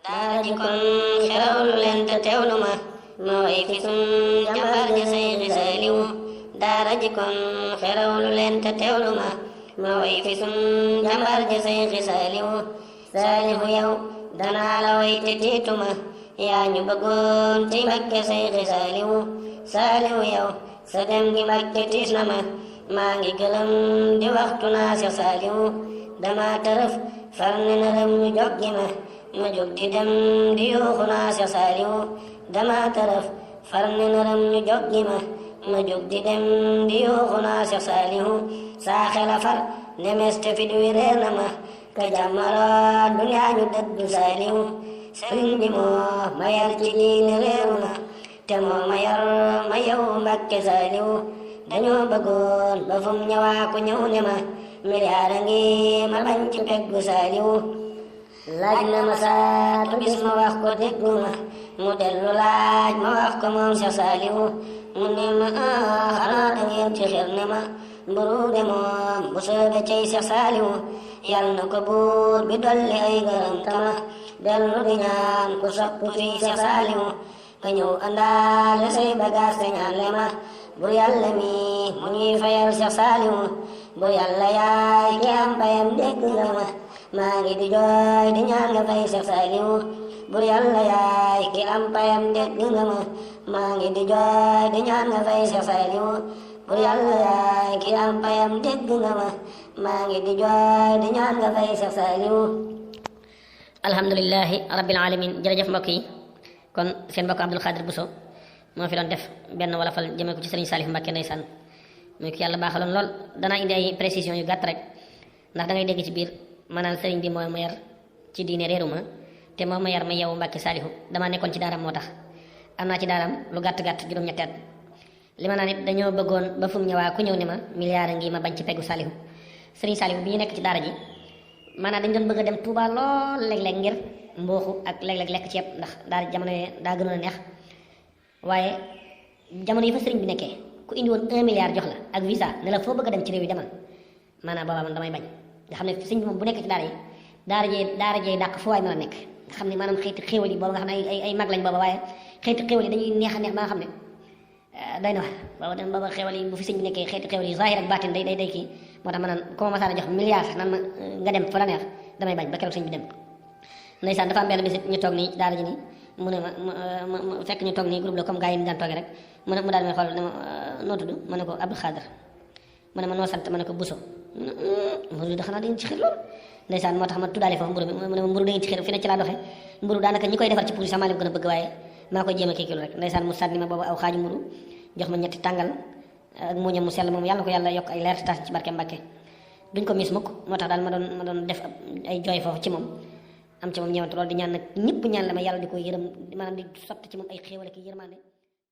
daara ji kon xerawlu leen te teewlu ma way fi sun jàmbaar ja Seyxi Saaliw daara ji kon xerawlu leen te teewlu ma way fi sun jàmbaar ja Seyxi Saaliw Saalihu yow danaa la way te tiitu ma yaa ñu bëggoon ci Mbàkke Seyxi Saaliw Saalihu yow sa dem gi Mbàkke tiis na ma maa ngi gëlëm di waxtu naa Seex Saaliw dama tërëf far ne nërëm ñu joggi ma jóg di dem di yuuxu naa Seex Saaliw dama tërëf far ne nërëm ñu joggi ma jóg di dem di yuuxu naa Seex Saaliw saa xela far nemes te fi du réer na ma ka jàmmara duniyaa ñu dëddu Saaliw sëriñ bi moo ma yar ci diine réeru ma te moo ma yar ma yow Mbàkke Saaliw dañoo bëggoon ba fum ñëwaa ku ñëw ne ma miliyaar a ngi ma bañ ci peggu Saaliw laaj na ma saatu bis ma wax ko déggu ma mu dellu laaj ma wax ko moom Seex Saaliw mu ne ma xanaa da ngeen ci xel ne ma mburu de moom bu soobe cey Seex Saaliw yal na ko buur bi dolli ay gërëm tama dellu di ñaan ku sopp fii Seex Saaliw ka ñëw àndaale say bagaas te ñaan le ma bur yàlla mi mu ñuy fayal Seex Saaliw bur yàlla yaay ki am payam dégg nga ma maa ngi di jooy di ñaan nga fay Seex Saaliw bur yàlla yaay ki am payam dégg nga ma maa ngi di jooy di ñaan nga fay Seex Saaliw bur yàlla yaay ki am payam dégg nga ma maa ngi di jooy di ñaan nga fay Seex Saaliw. alhamdulilahi rabbil alamin jërëjëf mbokk yi kon seen mbokk Abdul Xaadir Buso moo fi doon def benn wolofal jëmee ko ci Sëriñ Saalix Mbàkke ndeysaan muy ko yàlla baaxaloon lool danaa indi ay précision yu gàtt rek ndax da ngay dégg ci biir maanaam sëriñ bi mooy ma yar ci diine réeru ma te moo ma yar ma yow Mbàkke Saalihu damaa nekkoon ci daaram moo tax am naa ci daaram lu gàtt-gàtt juróom-ñetti at li ma naan it dañoo bëggoon ba fu mu ñëwaa ku ñëw ne ma milliard ngi ma bañ ci peggu Saalihu Sëriñ Saalihu bi ñu nekk ci daara ji maanaam dañ doon bëgg a dem Touba lool léeg-léeg ngir mbooxu ak léeg-léeg lekk ceeb ndax daara jamono yee daa gënoon a neex waaye jamono yi fa sëriñ bi nekkee ku indi woon 1 milliard jox la ak visa ne la foo bëgg a dem ci réew yi demal maanaam boobaa man damay bañ nga xam ne sëriñ bi moom bu nekk ci daara yi daara jee dàq fu waay mën a nekk nga xam ne maanaam xeeti xéewal yi booba nga xam ne ay mag lañ booba waaye xeeti xéewal yi dañuy neex a neex ba nga xam ne doy na wax booba xéewal yi bu fi sëriñ bi nekkee xeeti xéewal yi zahir ak baatin day kii moo tax ma naan ku ma masaana jox milliard sax naan ma nga dem fa la neex damay bañ ba keroog sëriñ bi dem ndeysaan dafa am benn bisit ñu toog nii daara ji nii mu ne ma fekk ñu toog nii groupe la comme gars yi ñu daan toogee rek mu daal may xool ne ma noo tudd ma ne ko Abdou Xaadir mu ne ma noo sant ma ne ko Buso mburu da xanaa da ngeen ci xir lool ndeysaan moo tax ma tuddaale foofu mburu bi mu ne ma mburu da ngeen ci xir fi ne ci laa doxee mburu daanaka ñi koy defar ci pour sama lim gën a bëgg waaye maa koy jéem a kiikilu rek ndeysaan mu sànni ma boobu aw xaaju mburu jox ma ñetti tàngal ak muñam mu sell moom yàlla na ko yàlla yokk ay leer tas ci barke Mbàkke duñ ko mis mukk moo tax daal ma doon def ay jooy foofu ci moom am ci moom ñëwante loolu di ñaan nag ñëpp ñaan la ma yàlla di ko yërëm maanaam di sotti ci moom ay xéewal ak yërmande